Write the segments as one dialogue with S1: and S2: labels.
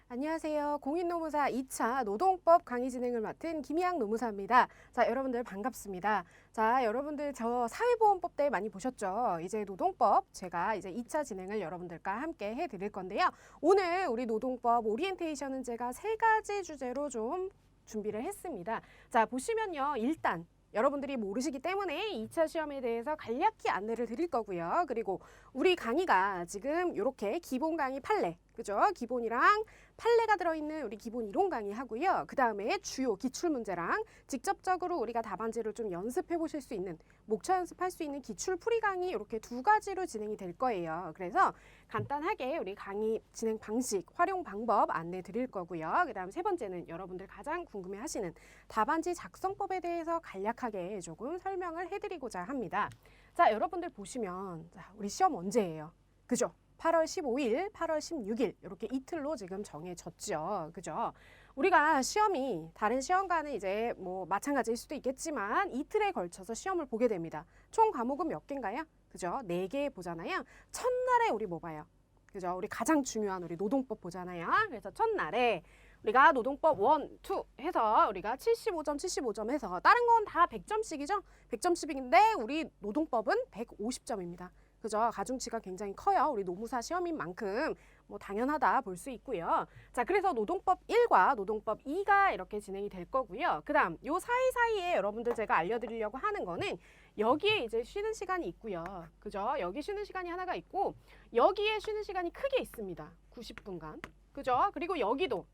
S1: 안녕하세요. 공인노무사 2차 노동법 강의 진행을 맡은 김희양 노무사입니다. 자, 여러분들 반갑습니다. 자, 여러분들 저 사회보험법 때 많이 보셨죠? 이제 노동법 제가 이제 2차 진행을 여러분들과 함께 해드릴 건데요. 오늘 우리 노동법 오리엔테이션은 제가 3가지 주제로 좀 준비를 했습니다. 자, 보시면요. 일단 여러분들이 모르시기 때문에 2차 시험에 대해서 간략히 안내를 드릴 거고요. 그리고 우리 강의가 지금 이렇게 기본 강의 판례, 그죠? 기본이랑 판례가 들어있는 우리 기본 이론 강의 하고요. 그 다음에 주요 기출문제랑 직접적으로 우리가 답안지를 좀 연습해 보실 수 있는, 목차 연습할 수 있는 기출풀이 강의 이렇게 2가지로 진행이 될 거예요. 그래서 간단하게 우리 강의 진행 방식, 활용 방법 안내 드릴 거고요. 그 다음 3번째는 여러분들 가장 궁금해 하시는 답안지 작성법에 대해서 간략하게 조금 설명을 해드리고자 합니다. 자, 여러분들 보시면 자, 우리 시험 언제예요? 그죠? 8월 15일, 8월 16일 이렇게 이틀로 지금 정해졌죠. 그죠? 우리가 시험이 다른 시험과는 이제 뭐 마찬가지일 수도 있겠지만 이틀에 걸쳐서 시험을 보게 됩니다. 총 과목은 몇 개인가요? 그죠? 4개 보잖아요. 첫날에 우리 뭐 봐요? 그죠? 우리 가장 중요한 우리 노동법 보잖아요. 그래서 첫날에 우리가 노동법 1, 2 해서 우리가 75점, 75점 해서 다른 건 다 100점씩이죠? 100점씩인데 우리 노동법은 150점입니다. 그죠? 가중치가 굉장히 커요. 우리 노무사 시험인 만큼 뭐 당연하다 볼 수 있고요. 자, 그래서 노동법 1과 노동법 2가 이렇게 진행이 될 거고요. 그 다음 요 사이사이에 여러분들 제가 알려드리려고 하는 거는 여기에 이제 쉬는 시간이 있고요. 그죠? 여기 쉬는 시간이 하나가 있고 여기에 쉬는 시간이 크게 있습니다. 90분간. 그죠? 그리고 여기도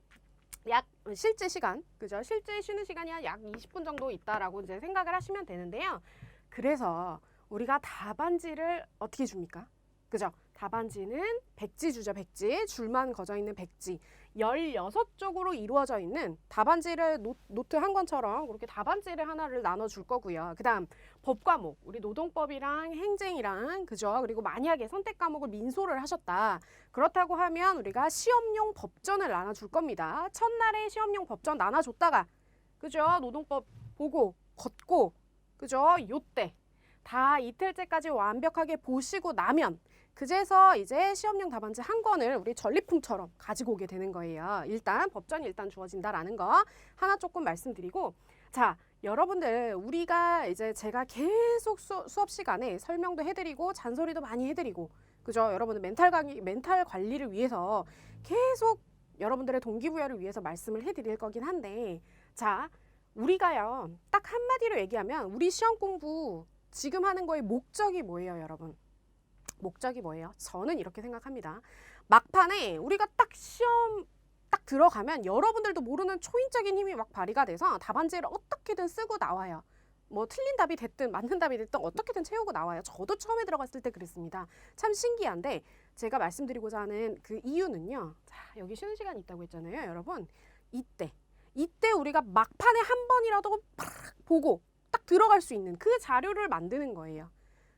S1: 약 실제 시간, 그죠? 실제 쉬는 시간이 약 20분 정도 있다라고 이제 생각을 하시면 되는데요. 그래서 우리가 답안지를 어떻게 줍니까? 그죠? 답안지는 백지 주죠, 백지. 줄만 거져 있는 백지. 16쪽으로 이루어져 있는 답안지를 노트 한 권처럼 그렇게 답안지를 하나를 나눠줄 거고요. 그 다음 법 과목, 우리 노동법이랑 행정이랑, 그죠? 그리고 만약에 선택 과목을 민소를 하셨다. 그렇다고 하면 우리가 시험용 법전을 나눠줄 겁니다. 첫날에 시험용 법전 나눠줬다가, 그죠? 노동법 보고, 걷고, 그죠? 요때. 다 이틀째까지 완벽하게 보시고 나면 그제서 이제 시험용 답안지 한 권을 우리 전리품처럼 가지고 오게 되는 거예요. 일단 법전이 일단 주어진다라는 거 하나 조금 말씀드리고, 자, 여러분들 우리가 이제 제가 계속 수업 시간에 설명도 해드리고 잔소리도 많이 해드리고, 그죠? 여러분들 멘탈 관리를 위해서 계속 여러분들의 동기부여를 위해서 말씀을 해드릴 거긴 한데, 자, 우리가요 딱 한마디로 얘기하면 우리 시험 공부 지금 하는 거의 목적이 뭐예요, 여러분? 목적이 뭐예요? 저는 이렇게 생각합니다. 막판에 우리가 딱 시험 딱 들어가면 여러분들도 모르는 초인적인 힘이 막 발휘가 돼서 답안지를 어떻게든 쓰고 나와요. 뭐 틀린 답이 됐든 맞는 답이 됐든 어떻게든 채우고 나와요. 저도 처음에 들어갔을 때 그랬습니다. 참 신기한데 제가 말씀드리고자 하는 그 이유는요. 자, 여기 쉬는 시간이 있다고 했잖아요, 여러분. 이때 우리가 막판에 한 번이라도 팍 보고 딱 들어갈 수 있는 그 자료를 만드는 거예요.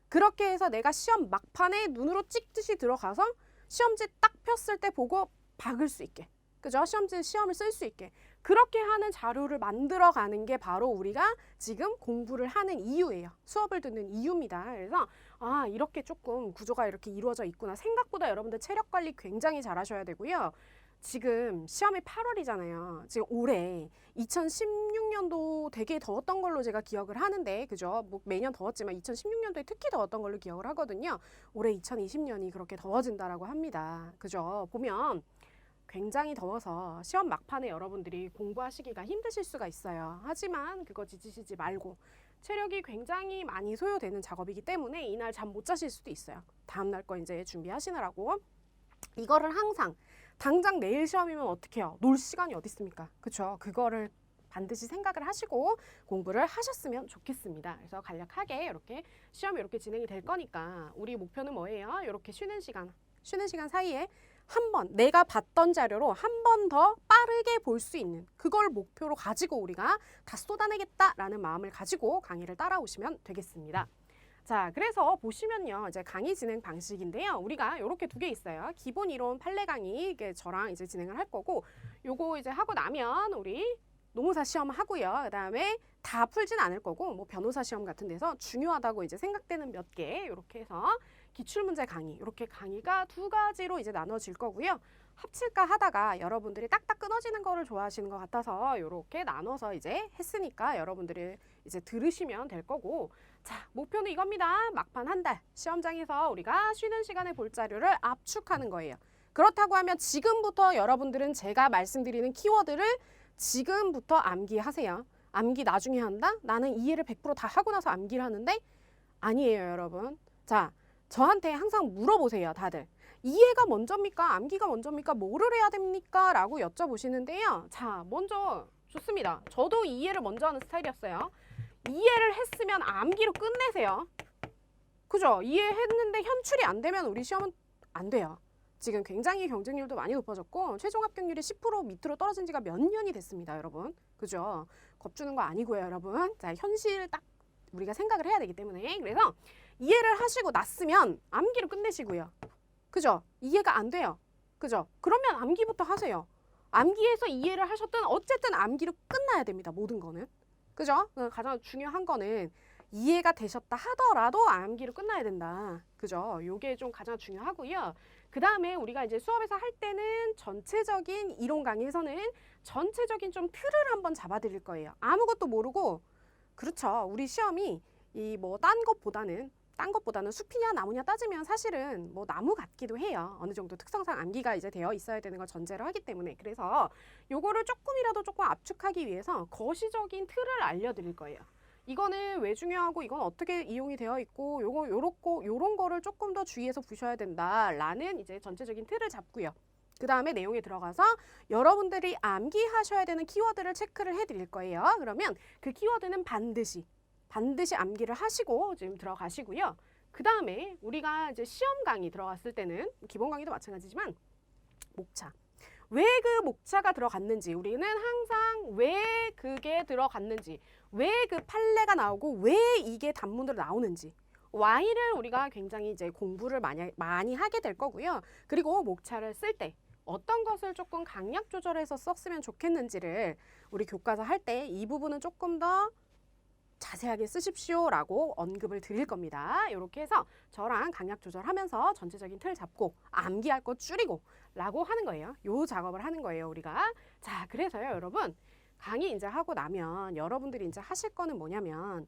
S1: 그렇게 해서 내가 시험 막판에 눈으로 찍듯이 들어가서 시험지 딱 폈을 때 보고 박을 수 있게, 그죠? 시험을 쓸 수 있게 그렇게 하는 자료를 만들어가는 게 바로 우리가 지금 공부를 하는 이유예요. 수업을 듣는 이유입니다. 그래서 아, 이렇게 조금 구조가 이렇게 이루어져 있구나. 생각보다 여러분들 체력 관리 굉장히 잘 하셔야 되고요. 지금 시험이 8월이잖아요. 지금 올해 2016년도 되게 더웠던 걸로 제가 기억을 하는데, 그죠? 뭐 매년 더웠지만 2016년도에 특히 더웠던 걸로 기억을 하거든요. 올해 2020년이 그렇게 더워진다라고 합니다. 그죠? 보면 굉장히 더워서 시험 막판에 여러분들이 공부하시기가 힘드실 수가 있어요. 하지만 그거 지치시지 말고 체력이 굉장히 많이 소요되는 작업이기 때문에 이날 잠 못 자실 수도 있어요. 다음날 거 이제 준비하시느라고. 이거를 항상 당장 내일 시험이면 어떻게 해요? 놀 시간이 어디 있습니까? 그렇죠? 그거를 반드시 생각을 하시고 공부를 하셨으면 좋겠습니다. 그래서 간략하게 이렇게 시험이 이렇게 진행이 될 거니까 우리 목표는 뭐예요? 이렇게 쉬는 시간 사이에 한 번 내가 봤던 자료로 한 번 더 빠르게 볼 수 있는 그걸 목표로 가지고 우리가 다 쏟아내겠다라는 마음을 가지고 강의를 따라오시면 되겠습니다. 자, 그래서 보시면요. 이제 강의 진행 방식인데요. 우리가 이렇게 2개 있어요. 기본 이론 판례 강의, 이게 저랑 이제 진행을 할 거고, 요거 이제 하고 나면 우리 노무사 시험 하고요. 그 다음에 다 풀진 않을 거고, 뭐 변호사 시험 같은 데서 중요하다고 이제 생각되는 몇 개, 이렇게 해서 기출문제 강의 이렇게 강의가 두 가지로 이제 나눠질 거고요. 합칠까 하다가 여러분들이 딱딱 끊어지는 거를 좋아하시는 것 같아서 이렇게 나눠서 이제 했으니까 여러분들이 이제 들으시면 될 거고, 자, 목표는 이겁니다. 막판 한 달 시험장에서 우리가 쉬는 시간에 볼 자료를 압축하는 거예요. 그렇다고 하면 지금부터 여러분들은 제가 말씀드리는 키워드를 지금부터 암기하세요. 암기 나중에 한다? 나는 이해를 100%다 하고 나서 암기를 하는데 아니에요, 여러분. 자, 저한테 항상 물어보세요, 다들. 이해가 먼저입니까? 암기가 먼저입니까? 뭐를 해야 됩니까? 라고 여쭤보시는데요. 자, 먼저 좋습니다. 저도 이해를 먼저 하는 스타일이었어요. 이해를 했으면 암기로 끝내세요. 그죠? 이해했는데 현출이 안 되면 우리 시험은 안 돼요. 지금 굉장히 경쟁률도 많이 높아졌고 최종 합격률이 10% 밑으로 떨어진 지가 몇 년이 됐습니다, 여러분. 그죠? 겁주는 거 아니고요, 여러분. 자, 현실 딱 우리가 생각을 해야 되기 때문에. 그래서 이해를 하시고 났으면 암기로 끝내시고요. 그죠? 이해가 안 돼요. 그죠? 그러면 암기부터 하세요. 암기해서 이해를 하셨든 어쨌든 암기로 끝나야 됩니다, 모든 거는. 그죠? 가장 중요한 거는 이해가 되셨다 하더라도 암기로 끝나야 된다. 그죠? 요게 좀 가장 중요하고요. 그 다음에 우리가 이제 수업에서 할 때는 전체적인 이론 강의에서는 전체적인 좀 틀을 한번 잡아 드릴 거예요. 아무것도 모르고, 그렇죠. 우리 시험이 이 뭐 딴 것보다는 숲이냐 나무냐 따지면 사실은 뭐 나무 같기도 해요. 어느 정도 특성상 암기가 이제 되어 있어야 되는 걸 전제로 하기 때문에. 그래서 요거를 조금이라도 조금 압축하기 위해서 거시적인 틀을 알려드릴 거예요. 이거는 왜 중요하고 이건 어떻게 이용이 되어 있고 요런 거를 조금 더 주의해서 보셔야 된다라는 이제 전체적인 틀을 잡고요. 그 다음에 내용에 들어가서 여러분들이 암기하셔야 되는 키워드를 체크를 해드릴 거예요. 그러면 그 키워드는 반드시 암기를 하시고 지금 들어가시고요. 그 다음에 우리가 이제 시험 강의 들어갔을 때는 기본 강의도 마찬가지지만 목차. 왜 그 목차가 들어갔는지, 우리는 항상 왜 그게 들어갔는지, 왜 그 판례가 나오고 왜 이게 단문으로 나오는지, Y를 우리가 굉장히 이제 공부를 많이 하게 될 거고요. 그리고 목차를 쓸 때 어떤 것을 조금 강약 조절해서 썼으면 좋겠는지를 우리 교과서 할 때 이 부분은 조금 더 자세하게 쓰십시오라고 언급을 드릴 겁니다. 이렇게 해서 저랑 강약 조절하면서 전체적인 틀 잡고 암기할 거 줄이고 라고 하는 거예요. 요 작업을 하는 거예요, 우리가. 자, 그래서요, 여러분. 강의 이제 하고 나면 여러분들이 이제 하실 거는 뭐냐면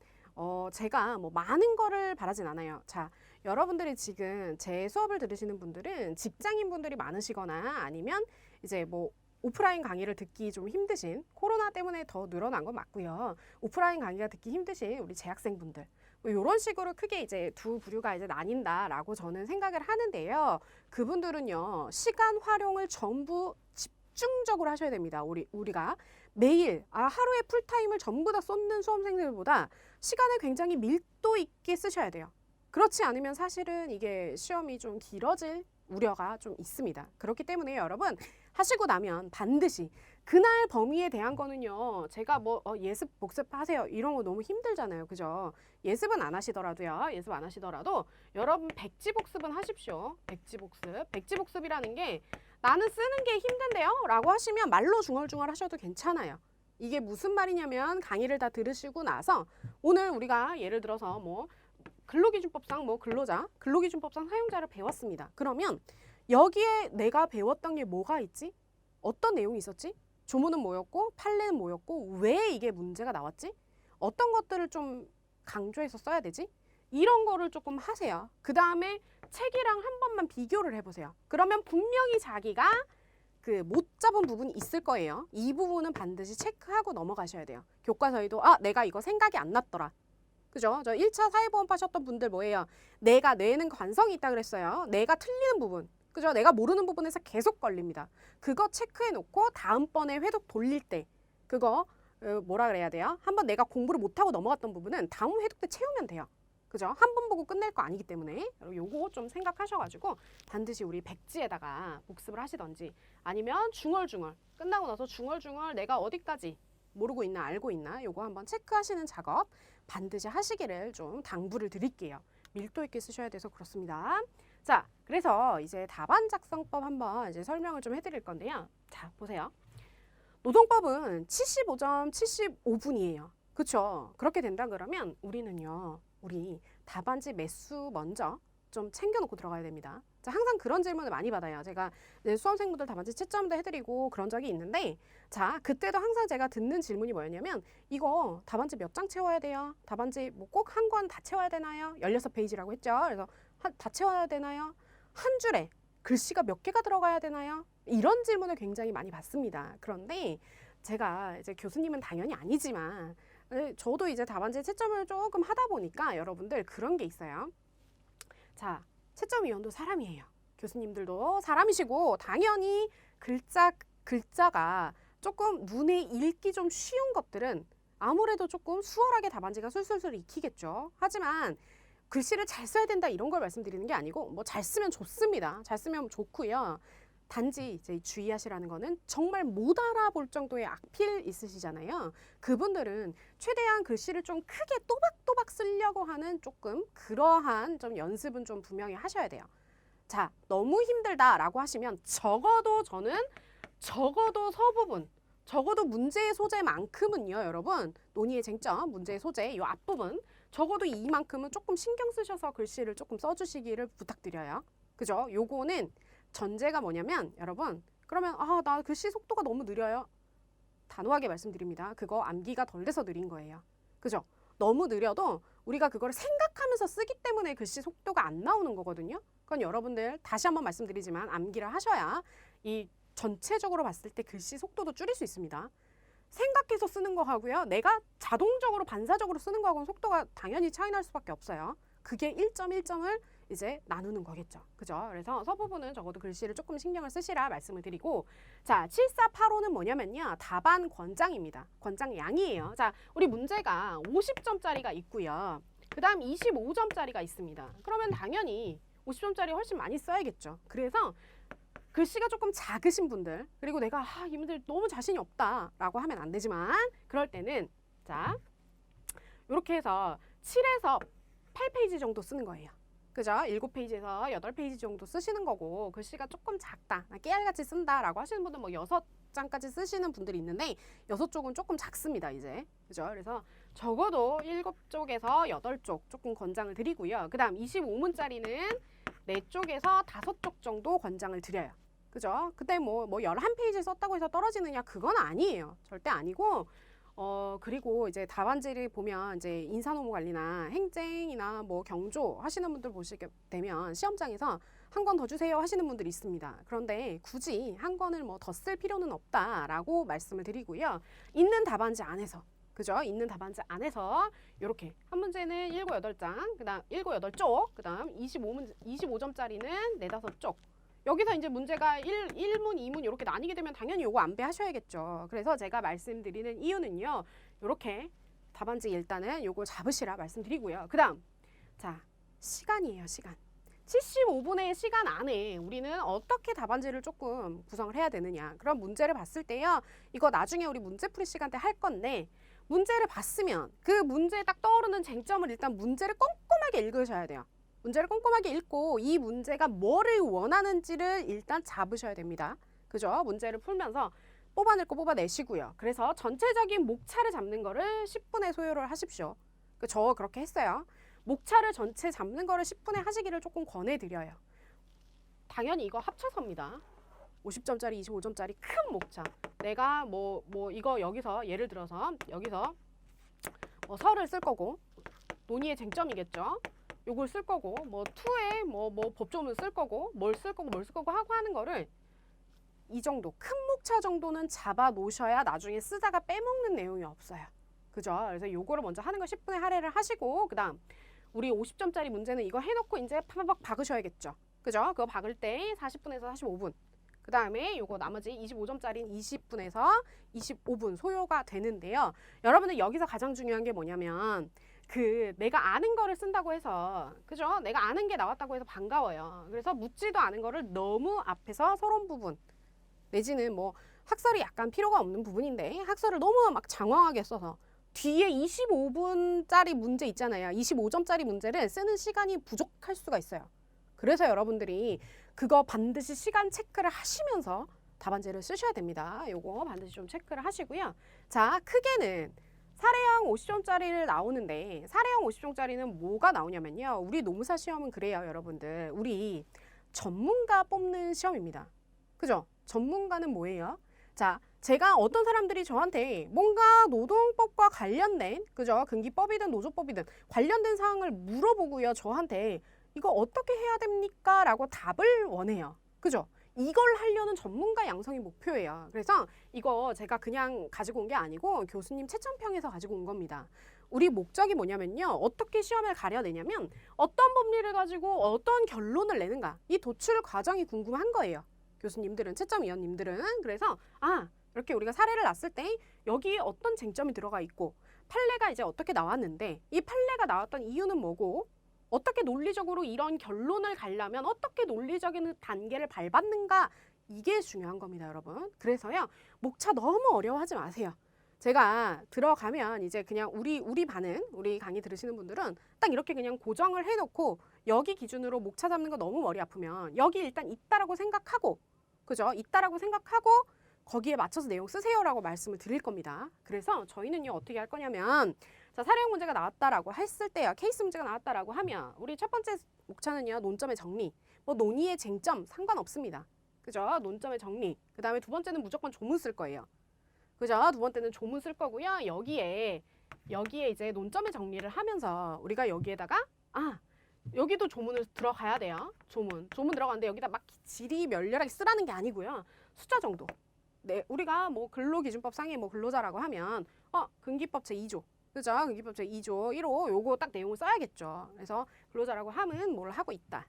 S1: 제가 뭐 많은 거를 바라진 않아요. 자, 여러분들이 지금 제 수업을 들으시는 분들은 직장인 분들이 많으시거나 아니면 이제 뭐 오프라인 강의를 듣기 좀 힘드신, 코로나 때문에 더 늘어난 건 맞고요. 오프라인 강의가 듣기 힘드신 우리 재학생분들, 뭐 이런 식으로 크게 이제 두 부류가 이제 나뉜다라고 저는 생각을 하는데요. 그분들은요, 시간 활용을 전부 집중적으로 하셔야 됩니다. 우리가 매일 하루에 풀타임을 전부 다 쏟는 수험생들보다 시간을 굉장히 밀도 있게 쓰셔야 돼요. 그렇지 않으면 사실은 이게 시험이 좀 길어질 우려가 좀 있습니다. 그렇기 때문에 여러분, 하시고 나면 반드시 그날 범위에 대한 거는요, 제가 뭐 예습 복습하세요 이런 거 너무 힘들잖아요. 그죠? 예습은 안 하시더라도요. 예습 안 하시더라도 여러분 백지 복습은 하십시오. 백지 복습. 백지 복습이라는 게 나는 쓰는 게 힘든데요? 라고 하시면 말로 중얼중얼 하셔도 괜찮아요. 이게 무슨 말이냐면 강의를 다 들으시고 나서 오늘 우리가 예를 들어서 뭐 근로기준법상 뭐 근로기준법상 사용자를 배웠습니다. 그러면 여기에 내가 배웠던 게 뭐가 있지? 어떤 내용이 있었지? 조문은 뭐였고 판례는 뭐였고 왜 이게 문제가 나왔지? 어떤 것들을 좀 강조해서 써야 되지? 이런 거를 조금 하세요. 그 다음에 책이랑 한 번만 비교를 해보세요. 그러면 분명히 자기가 그 못 잡은 부분이 있을 거예요. 이 부분은 반드시 체크하고 넘어가셔야 돼요. 교과서에도 내가 이거 생각이 안 났더라. 그죠? 저 1차 사회보험 하셨던 분들 뭐예요? 내가 뇌에는 관성이 있다 그랬어요. 내가 틀리는 부분. 그죠? 내가 모르는 부분에서 계속 걸립니다. 그거 체크해 놓고 다음번에 회독 돌릴 때 그거 뭐라 그래야 돼요? 한번 내가 공부를 못하고 넘어갔던 부분은 다음 회독 때 채우면 돼요. 그죠? 한 번 보고 끝낼 거 아니기 때문에 요거 좀 생각하셔가지고 반드시 우리 백지에다가 복습을 하시던지 아니면 중얼중얼 끝나고 나서 중얼중얼 내가 어디까지 모르고 있나 알고 있나 요거 한번 체크하시는 작업 반드시 하시기를 좀 당부를 드릴게요. 밀도 있게 쓰셔야 돼서 그렇습니다. 자, 그래서 이제 답안 작성법 한번 이제 설명을 좀 해드릴 건데요. 자, 보세요. 노동법은 75점 75분이에요. 그렇죠? 그렇게 된다 그러면 우리는요. 우리 답안지 매수 먼저 좀 챙겨놓고 들어가야 됩니다. 자, 항상 그런 질문을 많이 받아요. 제가 수험생분들 답안지 채점도 해드리고 그런 적이 있는데, 자, 그때도 항상 제가 듣는 질문이 뭐였냐면, 이거 답안지 몇 장 채워야 돼요? 답안지 뭐 꼭 한 권 다 채워야 되나요? 16페이지라고 했죠. 그래서 다 채워야 되나요? 한 줄에 글씨가 몇 개가 들어가야 되나요? 이런 질문을 굉장히 많이 받습니다. 그런데 제가 이제 교수님은 당연히 아니지만 저도 이제 답안지 채점을 조금 하다 보니까 여러분들 그런 게 있어요. 자, 채점위원도 사람이에요. 교수님들도 사람이시고 당연히 글자가 조금 눈에 읽기 좀 쉬운 것들은 아무래도 조금 수월하게 답안지가 술술술 익히겠죠. 하지만 글씨를 잘 써야 된다 이런 걸 말씀드리는 게 아니고 뭐 잘 쓰면 좋습니다. 잘 쓰면 좋고요. 단지 이제 주의하시라는 거는 정말 못 알아볼 정도의 악필 있으시잖아요. 그분들은 최대한 글씨를 좀 크게 또박또박 쓰려고 하는 조금 그러한 좀 연습은 좀 분명히 하셔야 돼요. 자, 너무 힘들다라고 하시면 적어도 서부분, 적어도 문제의 소재만큼은요, 여러분. 논의의 쟁점, 문제의 소재, 이 앞부분 적어도 이만큼은 조금 신경 쓰셔서 글씨를 조금 써주시기를 부탁드려요. 그죠? 요거는 전제가 뭐냐면 여러분, 그러면 나 글씨 속도가 너무 느려요. 단호하게 말씀드립니다. 그거 암기가 덜 돼서 느린 거예요. 그죠? 너무 느려도 우리가 그걸 생각하면서 쓰기 때문에 글씨 속도가 안 나오는 거거든요. 그건 여러분들 다시 한번 말씀드리지만 암기를 하셔야 이 전체적으로 봤을 때 글씨 속도도 줄일 수 있습니다. 생각해서 쓰는 거하고요. 내가 자동적으로 반사적으로 쓰는 거하고는 속도가 당연히 차이 날 수밖에 없어요. 그게 1.1점을 이제 나누는 거겠죠. 그죠? 그래서 서부분은 적어도 글씨를 조금 신경을 쓰시라 말씀을 드리고, 자, 7485는 뭐냐면요. 답안 권장입니다. 권장량이에요. 자, 우리 문제가 50점짜리가 있고요. 그 다음 25점짜리가 있습니다. 그러면 당연히 50점짜리 훨씬 많이 써야겠죠. 그래서 글씨가 조금 작으신 분들, 그리고 내가 이분들 너무 자신이 없다라고 하면 안 되지만 그럴 때는 자, 이렇게 해서 7에서 8페이지 정도 쓰는 거예요. 그죠? 7페이지에서 8페이지 정도 쓰시는 거고, 글씨가 조금 작다, 나 깨알같이 쓴다라고 하시는 분들 뭐 6장까지 쓰시는 분들이 있는데 6쪽은 조금 작습니다, 이제. 그죠? 그래서 적어도 7쪽에서 8쪽 조금 권장을 드리고요. 그 다음 25문짜리는 4쪽에서 5쪽 정도 권장을 드려요. 그죠? 그때 뭐 11페이지 썼다고 해서 떨어지느냐, 그건 아니에요. 절대 아니고, 그리고 이제 답안지를 보면 이제 인사노무 관리나 행정이나 뭐 경조 하시는 분들 보시게 되면 시험장에서 한 권 더 주세요 하시는 분들이 있습니다. 그런데 굳이 한 권을 뭐 더 쓸 필요는 없다라고 말씀을 드리고요. 있는 답안지 안에서, 그죠? 있는 답안지 안에서 이렇게 한 문제는 7, 8장, 그다음 7, 8쪽, 그다음 25점짜리는 4, 5쪽. 여기서 이제 문제가 1문, 2문 이렇게 나뉘게 되면 당연히 요거 안배하셔야겠죠. 그래서 제가 말씀드리는 이유는요. 이렇게 답안지 일단은 요거 잡으시라 말씀드리고요. 그 다음, 자, 시간이에요, 시간. 75분의 시간 안에 우리는 어떻게 답안지를 조금 구성을 해야 되느냐. 그런 문제를 봤을 때요. 이거 나중에 우리 문제풀이 시간 때 할 건데, 문제를 봤으면 그 문제에 딱 떠오르는 쟁점을 일단 문제를 꼼꼼하게 읽으셔야 돼요. 문제를 꼼꼼하게 읽고 이 문제가 뭐를 원하는지를 일단 잡으셔야 됩니다. 그죠? 문제를 풀면서 뽑아낼 거 뽑아내시고요. 그래서 전체적인 목차를 잡는 거를 10분에 소요를 하십시오. 저 그렇게 했어요. 목차를 전체 잡는 거를 10분에 하시기를 조금 권해드려요. 당연히 이거 합쳐서입니다. 50점짜리, 25점짜리 큰 목차. 내가 뭐 이거 여기서 예를 들어서 여기서 설을 쓸 거고, 논의의 쟁점이겠죠. 요걸 쓸 거고, 뭐 투에 뭐 법조문 쓸 거고, 뭘 쓸 거고 하고 하는 거를 이 정도 큰 목차 정도는 잡아 놓으셔야 나중에 쓰다가 빼먹는 내용이 없어요. 그죠? 그래서 요거를 먼저 하는 거 10분에 할애를 하시고, 그다음 우리 50점짜리 문제는 이거 해놓고 이제 파박박 박으셔야겠죠. 그죠? 그거 박을 때 40분에서 45분. 그 다음에 요거 나머지 25점짜리는 20분에서 25분 소요가 되는데요. 여러분들 여기서 가장 중요한 게 뭐냐면 내가 아는 거를 쓴다고 해서, 그죠? 내가 아는 게 나왔다고 해서 반가워요. 그래서 묻지도 않은 거를 너무 앞에서 서론 부분 내지는 뭐 학설이 약간 필요가 없는 부분인데 학설을 너무 막 장황하게 써서 뒤에 25분짜리 문제 있잖아요. 25점짜리 문제를 쓰는 시간이 부족할 수가 있어요. 그래서 여러분들이 그거 반드시 시간 체크를 하시면서 답안지를 쓰셔야 됩니다. 요거 반드시 좀 체크를 하시고요. 자, 크게는 사례형 50점짜리를 나오는데 사례형 50점짜리는 뭐가 나오냐면요. 우리 노무사 시험은 그래요, 여러분들. 우리 전문가 뽑는 시험입니다. 그죠? 전문가는 뭐예요? 자, 제가 어떤 사람들이 저한테 뭔가 노동법과 관련된, 그죠? 근기법이든 노조법이든 관련된 사항을 물어보고요. 저한테 이거 어떻게 해야 됩니까? 라고 답을 원해요. 그죠? 이걸 하려는 전문가 양성이 목표예요. 그래서 이거 제가 그냥 가지고 온 게 아니고 교수님 채점평에서 가지고 온 겁니다. 우리 목적이 뭐냐면요. 어떻게 시험을 가려내냐면 어떤 법리를 가지고 어떤 결론을 내는가. 이 도출 과정이 궁금한 거예요. 교수님들은, 채점위원님들은. 그래서 이렇게 우리가 사례를 놨을 때 여기에 어떤 쟁점이 들어가 있고 판례가 이제 어떻게 나왔는데 이 판례가 나왔던 이유는 뭐고 어떻게 논리적으로 이런 결론을 가려면 어떻게 논리적인 단계를 밟았는가 이게 중요한 겁니다, 여러분. 그래서요. 목차 너무 어려워하지 마세요. 제가 들어가면 이제 그냥 우리 반은 우리 강의 들으시는 분들은 딱 이렇게 그냥 고정을 해놓고 여기 기준으로 목차 잡는 거 너무 머리 아프면 여기 일단 있다라고 생각하고 그죠? 있다라고 생각하고 거기에 맞춰서 내용 쓰세요라고 말씀을 드릴 겁니다. 그래서 저희는요 어떻게 할 거냐면 자, 사례형 문제가 나왔다라고 했을 때요. 케이스 문제가 나왔다라고 하면 우리 첫 번째 목차는요. 논점의 정리. 뭐 논의의 쟁점 상관없습니다. 그죠? 논점의 정리. 그 다음에 두 번째는 무조건 조문 쓸 거예요. 그죠? 두 번째는 조문 쓸 거고요. 여기에 이제 논점의 정리를 하면서 우리가 여기에다가 여기도 조문을 들어가야 돼요. 조문 들어가는데 여기다 막 질이 멸렬하게 쓰라는 게 아니고요. 숫자 정도. 네, 우리가 뭐 근로기준법 상의 뭐 근로자라고 하면 근기법 제2조. 그죠? 근기법 제2조 1호 요거 딱 내용을 써야겠죠. 그래서 근로자라고 함은 뭘 하고 있다.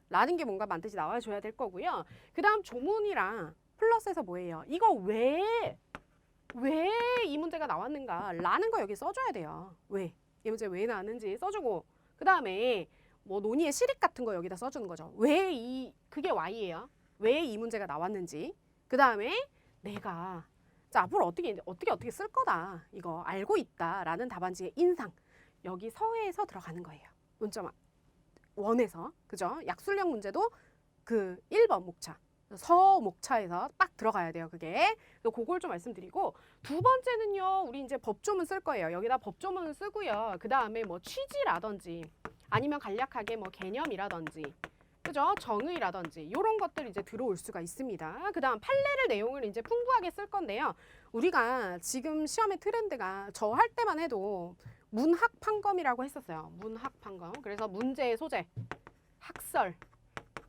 S1: 라는 게 뭔가 반드시 나와줘야 될 거고요. 그 다음 조문이랑 플러스에서 뭐예요? 이거 왜 이 문제가 나왔는가? 라는 거 여기 써줘야 돼요. 왜? 이 문제 왜 나왔는지 써주고 그 다음에 뭐 논의의 실익 같은 거 여기다 써주는 거죠. 그게 Y예요. 왜 이 문제가 나왔는지. 그 다음에 내가 자, 앞으로 어떻게 쓸 거다. 이거 알고 있다라는 답안지의 인상. 여기 서에서 들어가는 거예요. 논점 1에서. 그죠? 약술형 문제도 그 1번 목차. 서 목차에서 딱 들어가야 돼요. 그게. 그걸 좀 말씀드리고 두 번째는요. 우리 이제 법조문 쓸 거예요. 여기다 법조문을 쓰고요. 그 다음에 뭐 취지라든지 아니면 간략하게 뭐 개념이라든지 그죠? 정의라든지 이런 것들 이제 들어올 수가 있습니다. 그 다음 판례를 내용을 이제 풍부하게 쓸 건데요. 우리가 지금 시험의 트렌드가 저 할 때만 해도 문학 판검이라고 했었어요. 문학 판검. 그래서 문제의 소재, 학설,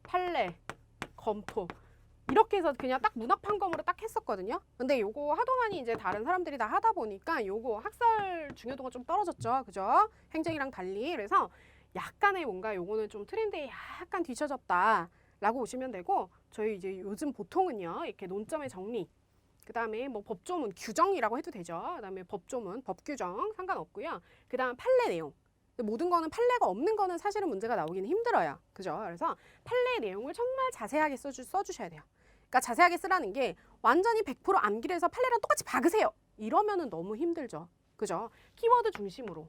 S1: 판례, 검토 이렇게 해서 그냥 딱 문학 판검으로 딱 했었거든요. 근데 요거 하도 많이 이제 다른 사람들이 다 하다 보니까 요거 학설 중요도가 좀 떨어졌죠. 그죠? 행정이랑 달리. 그래서 약간의 뭔가 요거는 좀 트렌드에 약간 뒤처졌다라고 보시면 되고 저희 이제 요즘 보통은요 이렇게 논점의 정리 그 다음에 뭐 법조문 규정이라고 해도 되죠. 그 다음에 법조문 법규정 상관없고요. 그 다음 판례 내용 모든 거는 판례가 없는 거는 사실은 문제가 나오기는 힘들어요. 그죠? 그래서 판례 내용을 정말 자세하게 써주셔야 돼요. 그러니까 자세하게 쓰라는 게 완전히 100% 암기해서 판례랑 똑같이 박으세요. 이러면은 너무 힘들죠. 그죠? 키워드 중심으로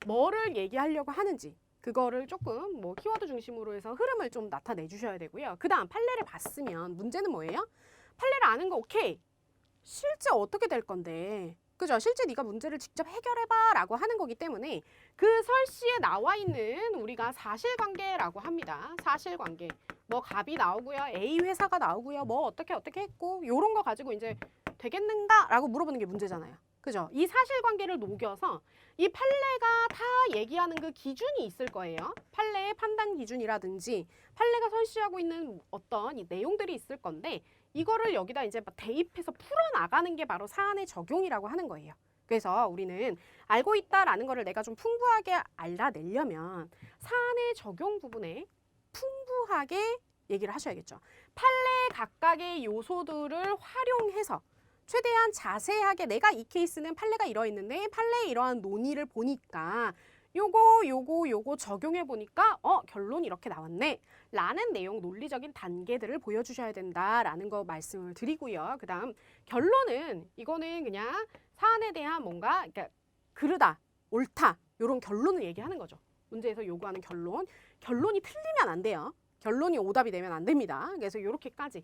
S1: 뭐를 얘기하려고 하는지 그거를 조금 뭐 키워드 중심으로 해서 흐름을 좀 나타내 주셔야 되고요. 그 다음 판례를 봤으면 문제는 뭐예요? 판례를 아는 거 오케이. 실제 어떻게 될 건데 그죠? 실제 네가 문제를 직접 해결해봐 라고 하는 거기 때문에 그 설시에 나와 있는 우리가 사실관계라고 합니다. 사실관계. 뭐 갑이 나오고요. A 회사가 나오고요. 뭐 어떻게 했고 요런 거 가지고 이제 되겠는가? 라고 물어보는 게 문제잖아요. 그죠? 이 사실관계를 녹여서 이 판례가 다 얘기하는 그 기준이 있을 거예요. 판례의 판단 기준이라든지 판례가 설시하고 있는 어떤 이 내용들이 있을 건데 이거를 여기다 이제 대입해서 풀어나가는 게 바로 사안의 적용이라고 하는 거예요. 그래서 우리는 알고 있다라는 거를 내가 좀 풍부하게 알아내려면 사안의 적용 부분에 풍부하게 얘기를 하셔야겠죠. 판례 각각의 요소들을 활용해서 최대한 자세하게 내가 이 케이스는 판례가 이러했는데 판례에 이러한 논의를 보니까 요거 적용해 보니까 결론이 이렇게 나왔네 라는 내용 논리적인 단계들을 보여주셔야 된다라는 거 말씀을 드리고요. 그 다음 결론은 이거는 그냥 사안에 대한 뭔가 그러니까 그르다 옳다 이런 결론을 얘기하는 거죠. 문제에서 요구하는 결론이 틀리면 안 돼요. 결론이 오답이 되면 안 됩니다. 그래서 이렇게까지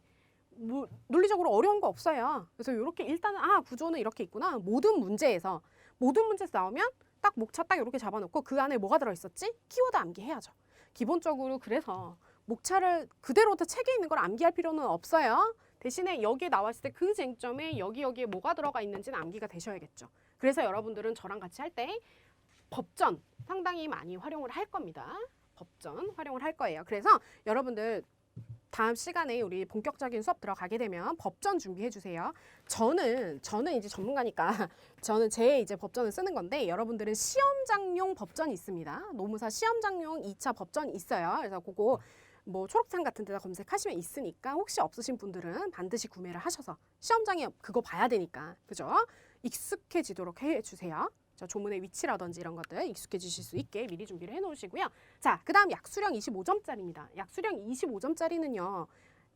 S1: 뭐 논리적으로 어려운 거 없어요. 그래서 이렇게 일단은 구조는 이렇게 있구나. 모든 문제에서 나오면 딱 목차 딱 이렇게 잡아놓고 그 안에 뭐가 들어있었지? 키워드 암기해야죠. 기본적으로 그래서 목차를 그대로 다 책에 있는 걸 암기할 필요는 없어요. 대신에 여기에 나왔을 때 그 쟁점에 여기에 뭐가 들어가 있는지는 암기가 되셔야겠죠. 그래서 여러분들은 저랑 같이 할 때 법전 상당히 많이 활용을 할 겁니다. 법전 활용을 할 거예요. 그래서 여러분들 다음 시간에 우리 본격적인 수업 들어가게 되면 법전 준비해 주세요. 저는 이제 전문가니까 저는 제 이제 법전을 쓰는 건데 여러분들은 시험장용 법전이 있습니다. 노무사 시험장용 2차 법전이 있어요. 그래서 그거 뭐 초록창 같은 데다 검색하시면 있으니까 혹시 없으신 분들은 반드시 구매를 하셔서 시험장에 그거 봐야 되니까 그죠? 익숙해지도록 해 주세요. 조문의 위치라든지 이런 것들 익숙해지실 수 있게 미리 준비를 해놓으시고요. 자, 그 다음 약수령 25점짜리입니다. 약수령 25점짜리는요.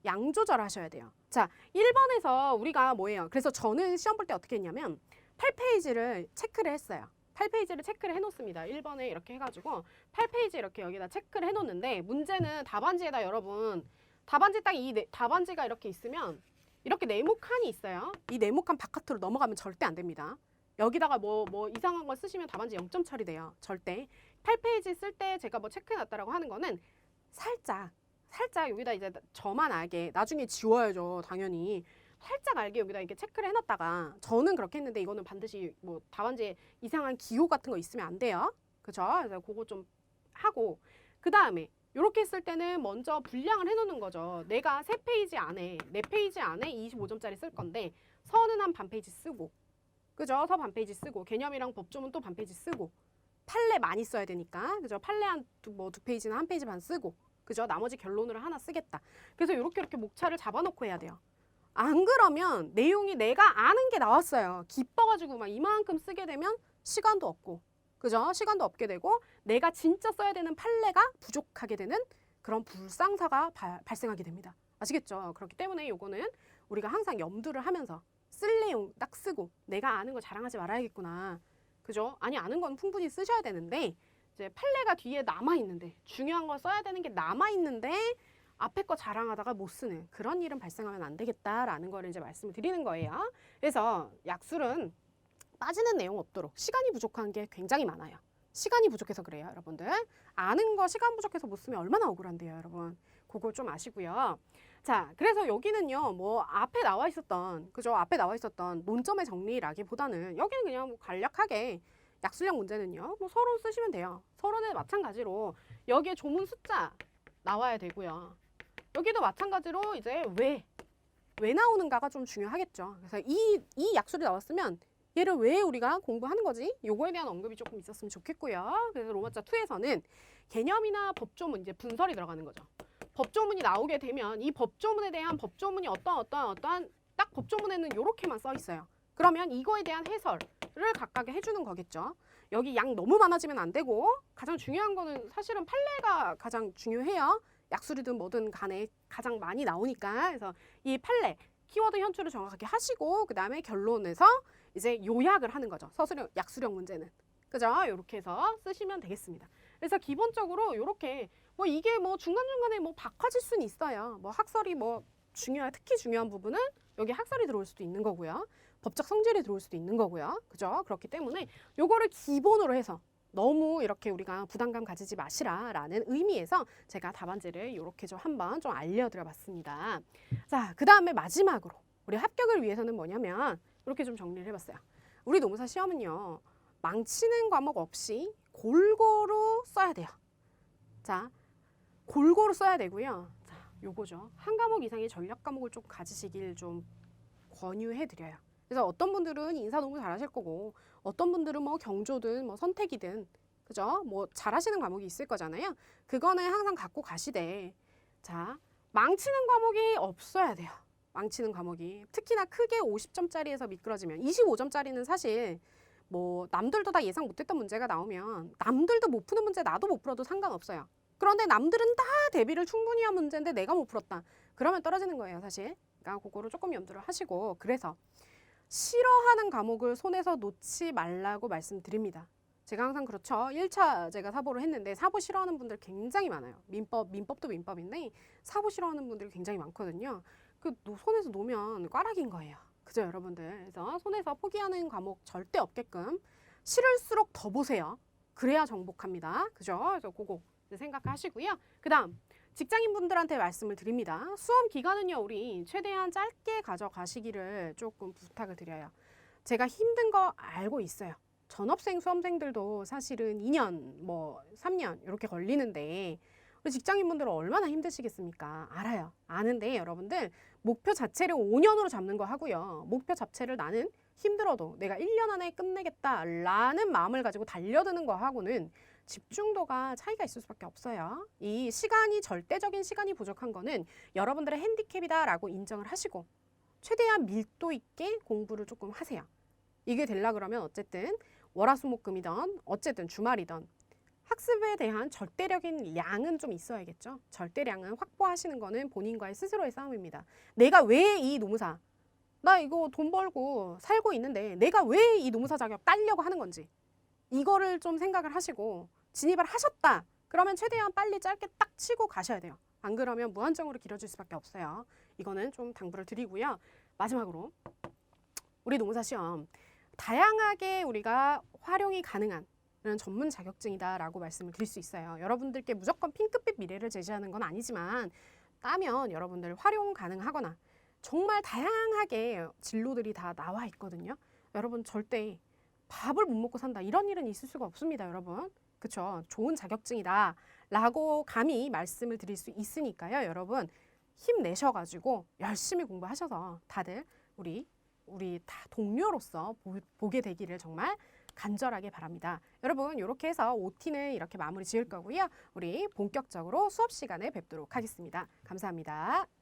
S1: 양 조절하셔야 돼요. 자, 1번에서 우리가 뭐예요? 그래서 저는 시험 볼 때 어떻게 했냐면 8페이지를 체크를 했어요. 8페이지를 체크를 해놓습니다. 1번에 이렇게 해가지고 8페이지 이렇게 여기다 체크를 해놓는데 문제는 답안지에다 여러분 답안지 딱 이 답안지가 이렇게 있으면 이렇게 네모칸이 있어요. 이 네모칸 바깥으로 넘어가면 절대 안 됩니다. 여기다가 뭐 이상한 거 쓰시면 답안지 0점 처리돼요. 절대. 8페이지 쓸 때 제가 뭐 체크해놨다라고 하는 거는 살짝 여기다 이제 저만 알게 나중에 지워야죠. 당연히. 살짝 알게 여기다 이렇게 체크를 해놨다가 저는 그렇게 했는데 이거는 반드시 뭐 답안지에 이상한 기호 같은 거 있으면 안 돼요. 그죠? 그래서 그거 좀 하고 그 다음에 이렇게 했을 때는 먼저 분량을 해놓는 거죠. 내가 3페이지 안에 4페이지 안에 25점짜리 쓸 건데 서는 한 반 페이지 쓰고 그죠? 서 반 페이지 쓰고 개념이랑 법조문 또 반 페이지 쓰고 판례 많이 써야 되니까 그죠? 판례 한 두 페이지나 한 페이지 반 쓰고 그죠? 나머지 결론으로 하나 쓰겠다. 그래서 이렇게 목차를 잡아놓고 해야 돼요. 안 그러면 내용이 내가 아는 게 나왔어요. 기뻐가지고 막 이만큼 쓰게 되면 시간도 없고 그죠? 시간도 없게 되고 내가 진짜 써야 되는 판례가 부족하게 되는 그런 불상사가 발생하게 됩니다. 아시겠죠? 그렇기 때문에 요거는 우리가 항상 염두를 하면서 쓸 내용 딱 쓰고 내가 아는 거 자랑하지 말아야겠구나. 그죠? 아니 아는 건 풍분히 쓰셔야 되는데 이제 판례가 뒤에 남아있는데 중요한 거 써야 되는 게 남아있는데 앞에 거 자랑하다가 못 쓰는 그런 일은 발생하면 안 되겠다라는 거를 이제 말씀을 드리는 거예요. 그래서 약술은 빠지는 내용 없도록 시간이 부족한 게 굉장히 많아요. 시간이 부족해서 그래요, 여러분들. 아는 거 시간 부족해서 못 쓰면 얼마나 억울한데요, 여러분. 그거 좀 아시고요. 자, 그래서 여기는요, 뭐 앞에 나와 있었던, 그죠? 앞에 나와 있었던 논점의 정리라기보다는 여기는 그냥 뭐 간략하게 약술형 문제는요, 뭐 서론 쓰시면 돼요. 서론에 마찬가지로 여기에 조문 숫자 나와야 되고요. 여기도 마찬가지로 이제 왜 나오는가가 좀 중요하겠죠. 그래서 이 약술이 나왔으면 얘를 왜 우리가 공부하는 거지? 요거에 대한 언급이 조금 있었으면 좋겠고요. 그래서 로마자 2에서는 개념이나 법조문 이제 분설이 들어가는 거죠. 법조문이 나오게 되면 이 법조문에 대한 법조문이 어떠한 딱 법조문에는 요렇게만 써 있어요. 그러면 이거에 대한 해설을 각각에 해주는 거겠죠. 여기 양 너무 많아지면 안 되고 가장 중요한 거는 사실은 판례가 가장 중요해요. 약술이든 뭐든 간에 가장 많이 나오니까 그래서 이 판례 키워드 현출을 정확하게 하시고 그 다음에 결론에서 이제 요약을 하는 거죠. 서술형 약술형 문제는 그죠? 이렇게 해서 쓰시면 되겠습니다. 그래서 기본적으로 이렇게 뭐 이게 뭐 중간중간에 뭐 바꿔질 수는 있어요. 뭐 학설이 뭐 특히 중요한 부분은 여기 학설이 들어올 수도 있는 거고요. 법적 성질이 들어올 수도 있는 거고요. 그죠? 그렇기 때문에 요거를 기본으로 해서 너무 이렇게 우리가 부담감 가지지 마시라라는 의미에서 제가 답안지를 이렇게 좀 한번 좀 알려드려 봤습니다. 자, 그 다음에 마지막으로 우리 합격을 위해서는 뭐냐면 이렇게 좀 정리를 해봤어요. 우리 노무사 시험은요. 망치는 과목 없이 골고루 써야 돼요. 자, 골고루 써야 되고요. 자, 요거죠. 한 과목 이상의 전략 과목을 좀 가지시길 좀 권유해드려요. 그래서 어떤 분들은 인사 너무 잘하실 거고 어떤 분들은 뭐 경조든 뭐 선택이든 그죠? 뭐 잘하시는 과목이 있을 거잖아요. 그거는 항상 갖고 가시되 자, 망치는 과목이 없어야 돼요. 망치는 과목이 특히나 크게 50점짜리에서 미끄러지면 25점짜리는 사실 뭐 남들도 다 예상 못했던 문제가 나오면 남들도 못 푸는 문제 나도 못 풀어도 상관없어요. 그런데 남들은 다 대비를 충분히 한 문제인데 내가 못 풀었다. 그러면 떨어지는 거예요, 사실. 그러니까 그거를 조금 염두를 하시고 그래서 싫어하는 과목을 손에서 놓지 말라고 말씀드립니다. 제가 항상 그렇죠. 1차 제가 사보를 했는데 사보 싫어하는 분들 굉장히 많아요. 민법도 민법인데 사보 싫어하는 분들이 굉장히 많거든요. 손에서 놓으면 꽈락인 거예요. 그죠, 여러분들? 그래서 손에서 포기하는 과목 절대 없게끔 싫을수록 더 보세요. 그래야 정복합니다. 그죠? 그래서 그거 생각하시고요. 그 다음 직장인분들한테 말씀을 드립니다. 수험 기간은요, 우리 최대한 짧게 가져가시기를 조금 부탁을 드려요. 제가 힘든 거 알고 있어요. 전업생 수험생들도 사실은 2년, 3년 이렇게 걸리는데 우리 직장인분들은 얼마나 힘드시겠습니까? 알아요. 아는데 여러분들 목표 자체를 5년으로 잡는 거 하고요. 목표 자체를 나는 힘들어도 내가 1년 안에 끝내겠다라는 마음을 가지고 달려드는 거 하고는 집중도가 차이가 있을 수밖에 없어요. 이 시간이 절대적인 시간이 부족한 거는 여러분들의 핸디캡이다라고 인정을 하시고 최대한 밀도 있게 공부를 조금 하세요. 이게 되려 그러면 어쨌든 월화수목금이던 어쨌든 주말이던 학습에 대한 절대적인 양은 좀 있어야겠죠. 절대량은 확보하시는 거는 본인과의 스스로의 싸움입니다. 내가 왜 이 노무사, 나 이거 돈 벌고 살고 있는데 내가 왜 이 노무사 자격 따려고 하는 건지 이거를 좀 생각을 하시고 진입을 하셨다. 그러면 최대한 빨리 짧게 딱 치고 가셔야 돼요. 안 그러면 무한정으로 길어질 수밖에 없어요. 이거는 좀 당부를 드리고요. 마지막으로 우리 노무사 시험 다양하게 우리가 활용이 가능한 이런 전문 자격증이다라고 말씀을 드릴 수 있어요. 여러분들께 무조건 핑크빛 미래를 제시하는 건 아니지만 따면 여러분들 활용 가능하거나 정말 다양하게 진로들이 다 나와 있거든요. 여러분 절대 밥을 못 먹고 산다 이런 일은 있을 수가 없습니다, 여러분. 그쵸? 좋은 자격증이다 라고 감히 말씀을 드릴 수 있으니까요. 여러분 힘내셔가지고 열심히 공부하셔서 다들 우리 다 동료로서 보게 되기를 정말 간절하게 바랍니다. 여러분 이렇게 해서 OT는 이렇게 마무리 지을 거고요. 우리 본격적으로 수업 시간에 뵙도록 하겠습니다. 감사합니다.